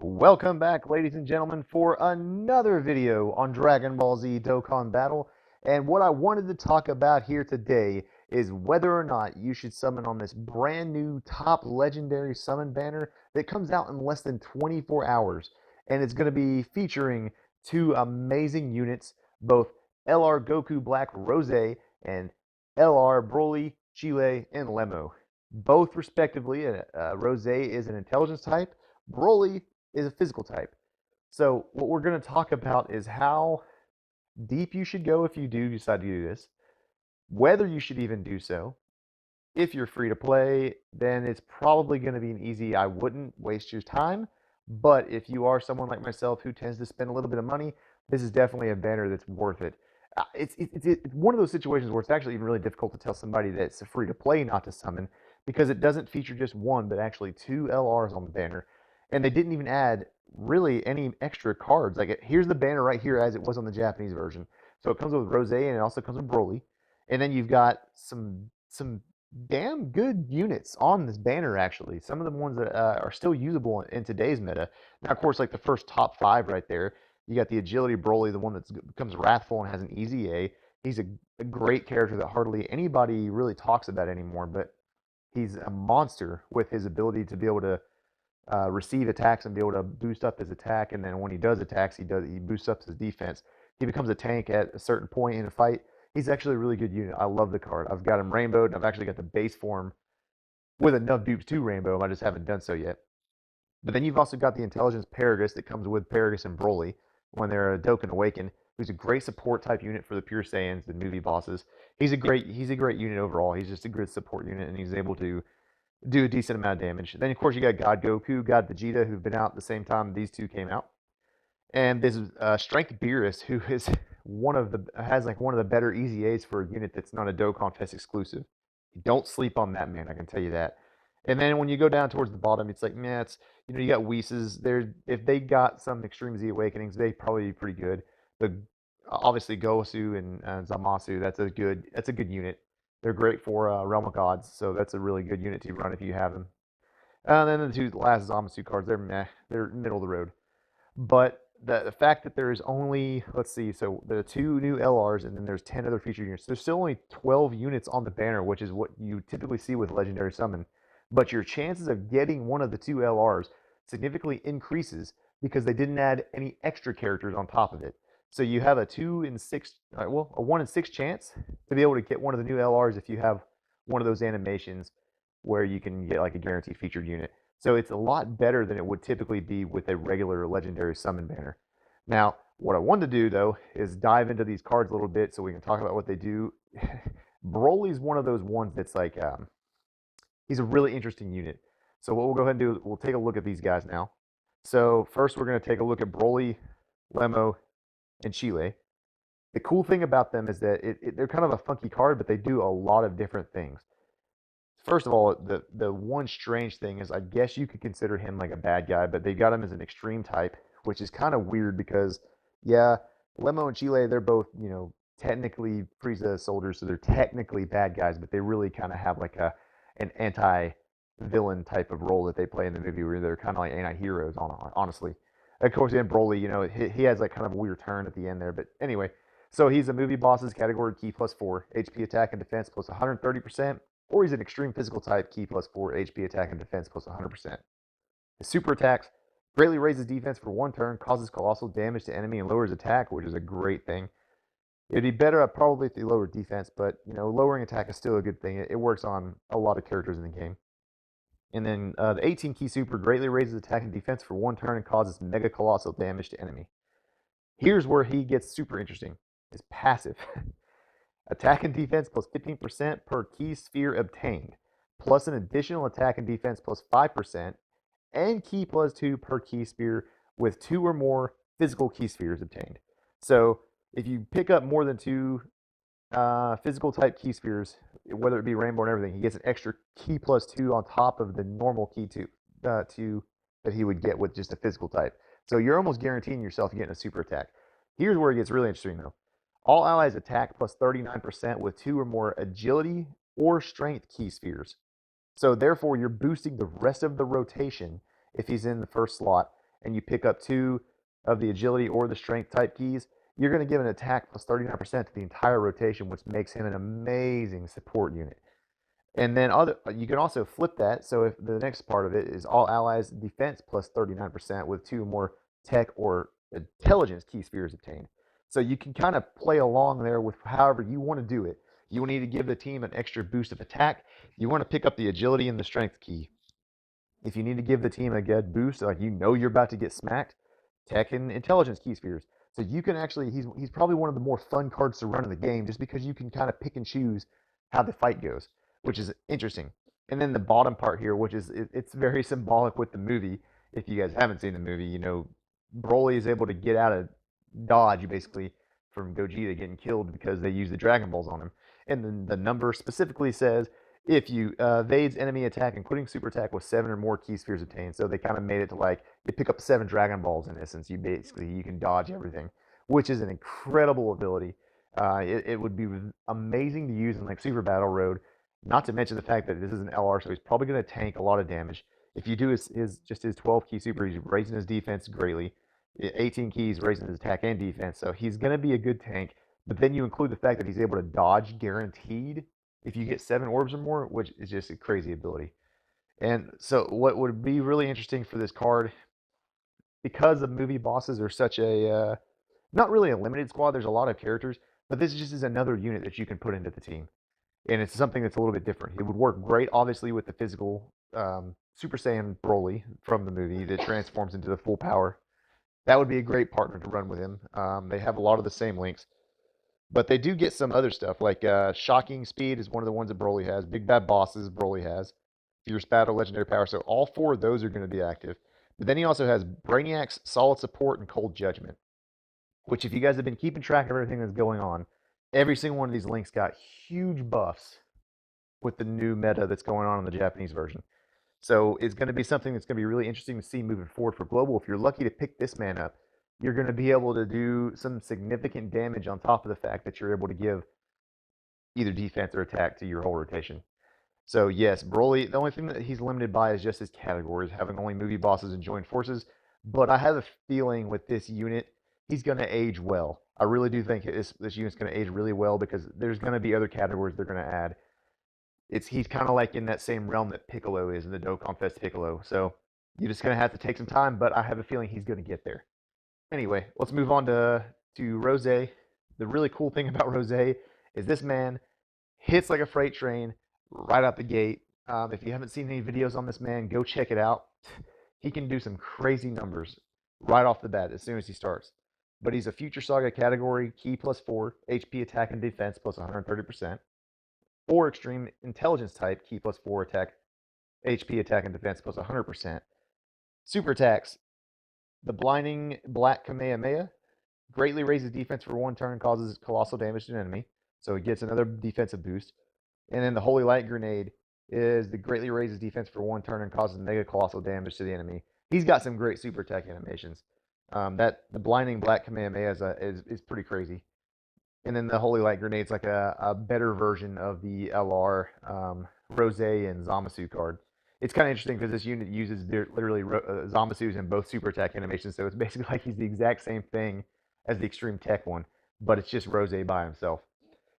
Welcome back, ladies and gentlemen, for another video on Dragon Ball Z Dokkan Battle. And what I wanted to talk about here today is whether or not you should summon on this brand new top legendary summon banner that comes out in less than 24 hours. And it's going to be featuring two amazing units, both LR Goku Black Rose and LR Broly, Chile, and Lemo. Both respectively, Rose is an intelligence type, Broly is a physical type. So what we're going to talk about is how deep you should go if you do decide to do this, whether you should even do so. If you're free to play, then it's probably going to be an easy, I wouldn't waste your time. But if you are someone like myself who tends to spend a little bit of money, this is definitely a banner that's worth it. It's one of those situations where it's actually even really difficult to tell somebody that it's free to play not to summon because it doesn't feature just one, but actually two LRs on the banner. And they didn't even add really any extra cards. Here's the banner right here as it was on the Japanese version. So it comes with Rose and it also comes with Broly. And then you've got some damn good units on this banner actually. Some of the ones that are still usable in today's meta. Now, of course, like the first top five right there, you got the Agility Broly, the one that becomes wrathful and has an easy A. He's a great character that hardly anybody really talks about anymore, but he's a monster with his ability to be able to receive attacks and be able to boost up his attack. And then when he does attacks, he boosts up his defense. He becomes a tank at a certain point in a fight. He's actually a really good unit. I love the card. I've got him rainbowed, and I've actually got the base form with enough dupes to rainbow him. I just haven't done so yet. But then you've also got the intelligence Paragus that comes with Paragus and Broly when they're a Dokkan Awaken, who's a great support type unit for the Pure Saiyans, the movie bosses. He's a great unit overall. He's just a good support unit, and he's able to do a decent amount of damage. Then of course you got God Goku, God Vegeta, who've been out at the same time these two came out, and this is Strength Beerus, who is one of the has like one of the better easy A's for a unit that's not a Dokkan Fest exclusive. Don't sleep on that man, I can tell you that. And then when you go down towards the bottom, it's like, man, it's you got Whis. There, if they got some Extreme Z Awakenings, they probably be pretty good. The obviously Gosu and Zamasu, that's a good unit. They're great for Realm of Gods, so that's a really good unit to run if you have them. And then the two last Zamasu cards, they're meh, they're middle of the road. But the fact that there's only, let's see, so there are two new LRs and then there's 10 other featured units. There's still only 12 units on the banner, which is what you typically see with Legendary Summon. But your chances of getting one of the two LRs significantly increases because they didn't add any extra characters on top of it. So you have a 2 in 6, well, a 1 in 6 chance to be able to get one of the new LRs if you have one of those animations where you can get like a guaranteed featured unit. So it's a lot better than it would typically be with a regular legendary summon banner. Now, what I wanted to do though is dive into these cards a little bit so we can talk about what they do. Broly's one of those ones that's like he's a really interesting unit. So what we'll go ahead and do is we'll take a look at these guys now. So first we're going to take a look at Broly, Lemo, and Chile. The cool thing about them is that they're kind of a funky card, but they do a lot of different things. First of all, the one strange thing is I guess you could consider him like a bad guy, but they got him as an extreme type, which is kind of weird because yeah, Lemo and Chile, they're both, technically Frieza soldiers, so they're technically bad guys, but they really kind of have like an anti-villain type of role that they play in the movie where they're kind of like anti-heroes, honestly. Of course, in Broly, he has like kind of a weird turn at the end there, but anyway, so he's a movie boss's category key plus 4, HP attack and defense plus 130%, or he's an extreme physical type key plus 4, HP attack and defense plus 100%. His super attacks greatly raises defense for one turn, causes colossal damage to enemy, and lowers attack, which is a great thing. It'd be better probably if they lower defense, but lowering attack is still a good thing. It works on a lot of characters in the game. And then the 18 key super greatly raises attack and defense for one turn and causes mega colossal damage to enemy. Here's where he gets super interesting. His passive. Attack and defense plus 15% per key sphere obtained, plus an additional attack and defense plus 5%, and key plus 2 per key sphere with 2 or more physical key spheres obtained. So if you pick up more than 2 physical type key spheres, whether it be rainbow and everything, he gets an extra key plus 2 on top of the normal key 2 that he would get with just a physical type. So you're almost guaranteeing yourself getting a super attack. Here's where it gets really interesting though. All allies attack plus 39% with 2 or more agility or strength key spheres. So therefore, you're boosting the rest of the rotation if he's in the first slot, and you pick up 2 of the agility or the strength type keys, you're going to give an attack plus 39% to the entire rotation, which makes him an amazing support unit. And then you can also flip that. So if the next part of it is all allies defense plus 39% with 2 more tech or intelligence key spheres obtained. So you can kind of play along there with however you want to do it. You need to give the team an extra boost of attack. You want to pick up the agility and the strength key. If you need to give the team a good boost, like you're about to get smacked, tech and intelligence key spheres. So you can actually he's probably one of the more fun cards to run in the game just because you can kind of pick and choose how the fight goes, which is interesting. And then the bottom part here, which is it's very symbolic with the movie. If you guys haven't seen the movie, Broly is able to get out of dodge basically from Gogeta getting killed because they use the Dragon Balls on him. And then the number specifically says if you evades enemy attack, including super attack, with 7 or more key spheres obtained. So they kind of made it to like you pick up 7 Dragon Balls in essence. You can dodge everything, which is an incredible ability. It would be amazing to use in like Super Battle Road. Not to mention the fact that this is an LR, so he's probably going to tank a lot of damage. If you do his 12 key super, he's raising his defense greatly. 18 keys raising his attack and defense, so he's going to be a good tank. But then you include the fact that he's able to dodge guaranteed if you get 7 orbs or more, which is just a crazy ability. And so, what would be really interesting for this card, because the movie bosses are such a not really a limited squad. There's a lot of characters, but this just is another unit that you can put into the team, and it's something that's a little bit different. It would work great, obviously, with the physical Super Saiyan Broly from the movie that transforms into the full power. That would be a great partner to run with him. They have a lot of the same links. But they do get some other stuff, like Shocking Speed is one of the ones that Broly has. Big Bad Bosses Broly has. Fierce Battle, Legendary Power. So all 4 of those are going to be active. But then he also has Brainiac's Solid Support and Cold Judgment, which if you guys have been keeping track of everything that's going on, every single one of these links got huge buffs with the new meta that's going on in the Japanese version. So it's going to be something that's going to be really interesting to see moving forward for global. If you're lucky to pick this man up, you're going to be able to do some significant damage on top of the fact that you're able to give either defense or attack to your whole rotation. So yes, Broly, the only thing that he's limited by is just his categories, having only movie bosses and joint forces. But I have a feeling with this unit, he's going to age well. I really do think this unit's going to age really well because there's going to be other categories they're going to add. He's kind of like in that same realm that Piccolo is in the Dokkan Fest Piccolo. So you're just going to have to take some time, but I have a feeling he's going to get there. Anyway, let's move on to Rose. The really cool thing about Rose is this man hits like a freight train right out the gate. If you haven't seen any videos on this man, go check it out. He can do some crazy numbers right off the bat as soon as he starts. But he's a Future Saga category, key plus 4, HP attack and defense plus 130%, or extreme intelligence type, key plus 4 attack, HP attack and defense plus 100%. Super attacks, the blinding black Kamehameha greatly raises defense for 1 turn, causes colossal damage to an enemy, so it gets another defensive boost. And then the Holy Light Grenade is the greatly raises defense for 1 turn and causes mega colossal damage to the enemy. He's got some great super attack animations. That the blinding black Kamehameha is pretty crazy. And then the Holy Light Grenade's like a better version of the LR Rose and Zamasu card. It's kind of interesting because this unit uses literally Zamasu's in both super attack animations, so it's basically like he's the exact same thing as the extreme tech one, but it's just Rose by himself.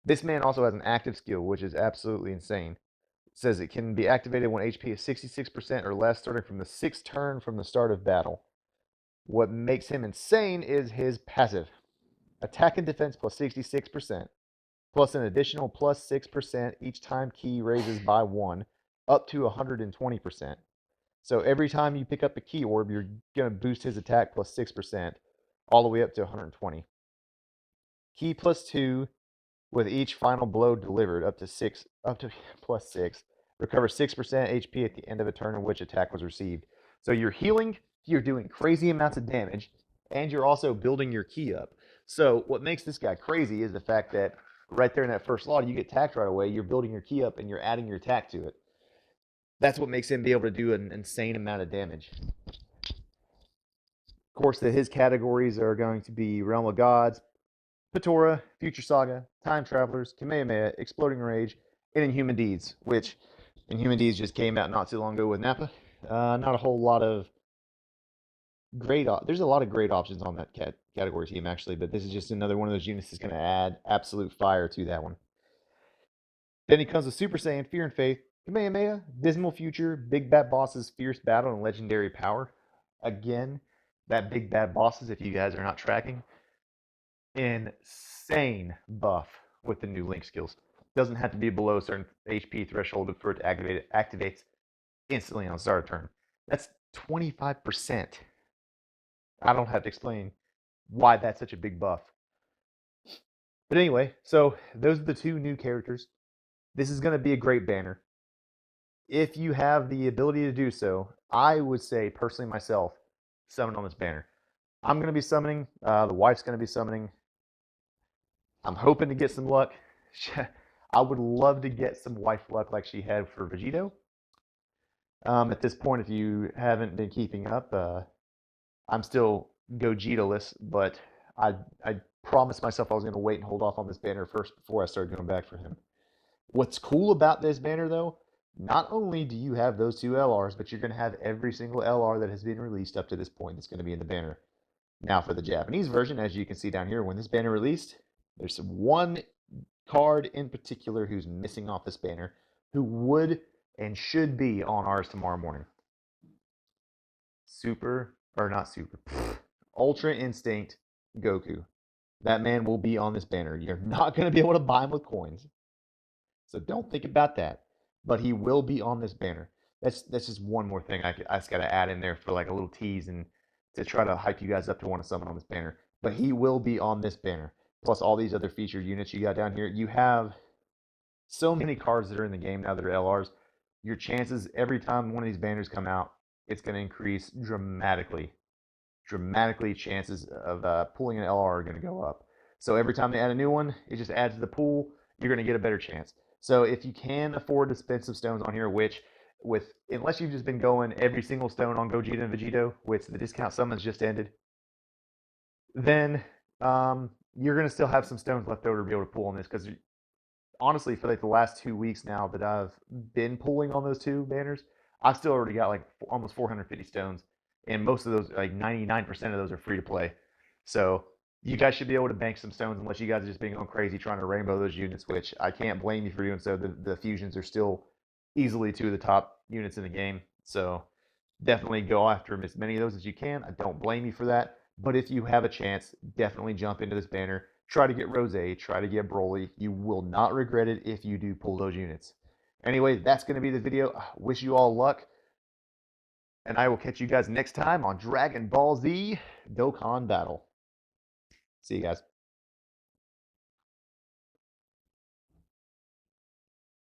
This man also has an active skill, which is absolutely insane. It says it can be activated when HP is 66% or less, starting from the 6th turn from the start of battle. What makes him insane is his passive. Attack and defense plus 66%, plus an additional plus 6% each time key raises by 1, up to 120%. So every time you pick up a key orb, you're going to boost his attack plus 6%, all the way up to 120. Key plus 2 with each final blow delivered up to plus 6. Recover 6% HP at the end of a turn in which attack was received. So you're healing, you're doing crazy amounts of damage, and you're also building your key up. So what makes this guy crazy is the fact that right there in that first slot, you get attacked right away, you're building your key up, and you're adding your attack to it. That's what makes him be able to do an insane amount of damage. Of course, his categories are going to be Realm of Gods, Patora, Future Saga, Time Travelers, Kamehameha, Exploding Rage, and Inhuman Deeds, which Inhuman Deeds just came out not too long ago with Nappa. Not a whole lot of There's a lot of great options on that category team actually, but this is just another one of those units that's going to add absolute fire to that one. Then he comes with Super Saiyan, Fear and Faith, Kamehameha, Dismal Future, Big Bad Bosses, Fierce Battle, and Legendary Power. Again, that Big Bad Bosses, if you guys are not tracking, insane buff with the new Link skills. Doesn't have to be below a certain HP threshold for it to activate it. Activates instantly on start of turn. That's 25%. I don't have to explain why that's such a big buff. But anyway, so those are the two new characters. This is going to be a great banner. If you have the ability to do so, I would say personally myself, summon on this banner. I'm going to be summoning. The wife's going to be summoning. I'm hoping to get some luck. I would love to get some wife luck like she had for Vegito. At this point, if you haven't been keeping up, I'm still Gogeta-less, but I promised myself I was going to wait and hold off on this banner first before I started going back for him. What's cool about this banner, though, not only do you have those two LRs, but you're going to have every single LR that has been released up to this point that's going to be in the banner. Now, for the Japanese version, as you can see down here, when this banner released, there's one card in particular who's missing off this banner who would and should be on ours tomorrow morning. Ultra Instinct Goku. That man will be on this banner. You're not going to be able to buy him with coins. So don't think about that. But he will be on this banner. That's just one more thing I just got to add in there for like a little tease and to try to hype you guys up to want to summon on this banner. But he will be on this banner. Plus all these other featured units you got down here. You have so many cards that are in the game now that are LRs. Your chances every time one of these banners come out, it's going to increase dramatically. Dramatically, chances of pulling an LR are going to go up. So every time they add a new one, it just adds to the pool. You're going to get a better chance. So if you can afford to spend some stones on here, which unless you've just been going every single stone on Gogeta and Vegito, which the discount summons just ended, then you're going to still have some stones left over to be able to pull on this because honestly, for like the last 2 weeks now that I've been pulling on those two banners, I've still already got like almost 450 stones, and most of those, like 99% of those, are free to play. So you guys should be able to bank some stones unless you guys are just being going crazy trying to rainbow those units, which I can't blame you for doing so. The fusions are still easily two of the top units in the game, so definitely go after as many of those as you can. I don't blame you for that. But if you have a chance, definitely jump into this banner. Try to get Rose, try to get Broly. You will not regret it if you do pull those units. Anyway, that's going to be the video. Wish you all luck. And I will catch you guys next time on Dragon Ball Z Dokkan Battle. See you guys.